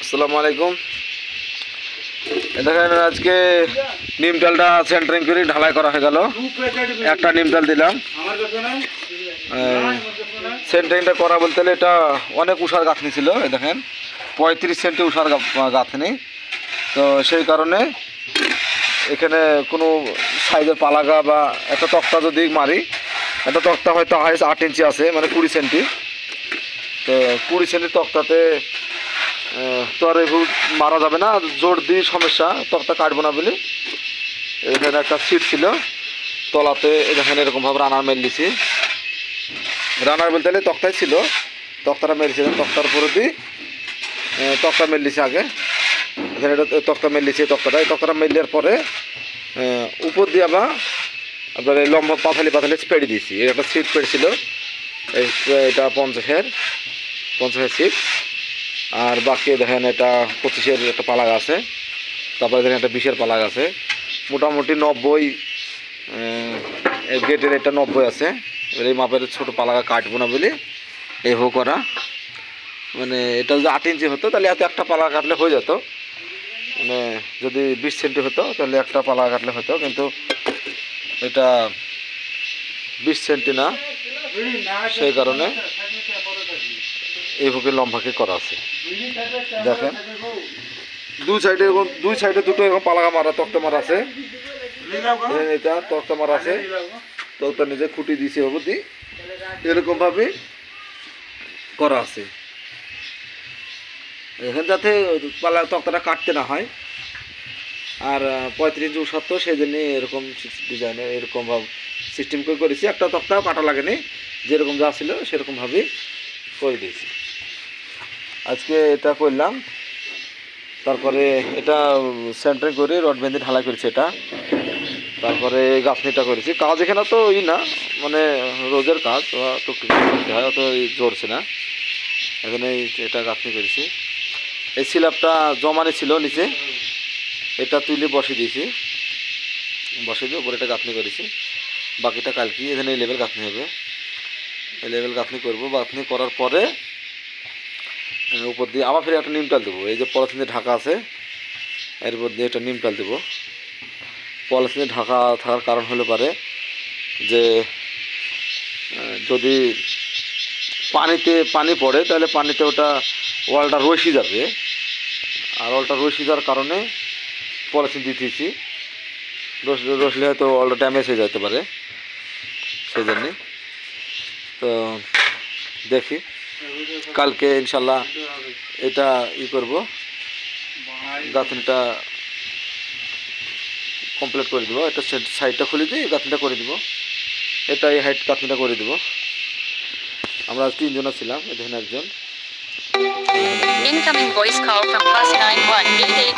আসসালামু আলাইকুম। দেখেন আজকে নিম ডালটা সেন্টারিং করে ঢালাই করা হয়ে গেল। একটা নিম ডাল দিলাম। সেন্টারিংটা করা বলতে এটা অনেক উষার গাঁথনি ছিল। দেখেন 35 সেন্টি উষার গাঁথনি, তো সেই কারণে এখানে কোনো সাইজের পালাগা বা একটা তক্তা যদি মারি, একটা তক্তা হয়তো হাইস 8 ইঞ্চি আছে, মানে 20 সেন্টি। তো 20 সেন্টির তক্তাতে তো আর এগুলো মারা যাবে না, জোর দিয়ে সমস্যা, তক্তা কাটবো না বলে এখানে একটা সিট ছিল তলাতে। এখানে এরকমভাবে রানার মেল দিছি। রানার বলতে গেলে তক্তাই ছিল, তক্তাটা মেরেছিলাম। তক্তার উপরে দিয়ে তক্তা মেল দিছি আগে। এখানে এটা তক্তা মেল দিছি। তক্তাটা মেল দেওয়ার পরে উপর দিয়ে আবার আপনার এই লম্বা পাথালি পেড়ে দিয়েছি। একটা সিট পেড়েছিল, এটা 50-এর সিট। আর বাকি দেখেন এটা 25-এর একটা পালাগ আছে, তারপরে দেখেন একটা 20-এর পালাগ আছে। মোটামুটি 90 গেটের এটা 90 আছে। এই মাপের ছোটো পালাগা কাটবো না বলে এই হো করা। মানে এটা যদি 8 ইঞ্চি হতো তাহলে এত একটা পালাগা কাটলে হয়ে যেত। মানে যদি 20 সেন্টি হতো তাহলে একটা পালাগা কাটলে হতো, কিন্তু এটা 20 সেন্টি না, সেই কারণে এইভাবে লম্বাকে করা আছে। দেখেন দুই সাইডে দুটো এরকম পালাগা মারা, তক্তা মারা আছে। এটা তক্তা মারা আছে, তক্তা নিজে খুঁটি দিয়েছে অবধি এরকম ভাবে করা আছে। এখানে যাতে তক্তাটা কাটতে না হয়। আর 35 ইঞ্চি উষাত্ত, সেই জন্য এরকম ডিজাইনের এরকম ভাবে সিস্টেম করে করেছি। একটা তক্তাও কাটা লাগেনি, যেরকম যা ছিল সেরকমভাবেই করে দিয়েছি। আজকে এটা করলাম, তারপরে এটা সেন্টারিং করে রড বেঁধে ঢালাই করেছি এটা। তারপরে গাঁথনিটা করেছি। কাজ এখানে তো না, মানে রোজের কাজ, টুকটুকি করতে হয়, অত জোরছে না। এখানে এটা গাঁথনি করেছি। এই স্ল্যাবটা জমানি ছিল নিচে, এটা তুলে বসিয়ে দিয়েছি। বসিয়ে দিয়ে উপরে এটা গাঁথনি করেছি। বাকিটা কালকে এখানে এই লেভেল গাঁথনি হবে। এই লেভেল গাঁথনি করবো। গাঁথনি করার পরে উপর দিয়ে আবার ফিরে একটা নিমটাল দেবো। এই যে পলিথিনে ঢাকা আছে, এর উপর দিয়ে একটা নিমটাল দেবো। পলিথিনে ঢাকা থাকার কারণ হলে পারে যে যদি পানি পড়ে তাহলে পানিতে ওটা ওয়ালটা রসে যাবে। আর ওয়ালটা রসে যাওয়ার কারণে পলিথিন দিতেছি। রসলে হয়তো ওয়ালটা ড্যামেজ হয়ে যেতে পারে, সেই জন্যে। তো দেখি কালকে ইনশাল্লাহ এটা করব, গাঁথনিটা কমপ্লিট করে দেবো। এটা সাইডটা খুলে দিয়ে গাঁথনিটা করে দেবো। এটা এই হাইট গাঁথনিটা করে দেবো। আমরা 3 জন ছিলাম, এখানে একজন। Incoming voice call from +91 889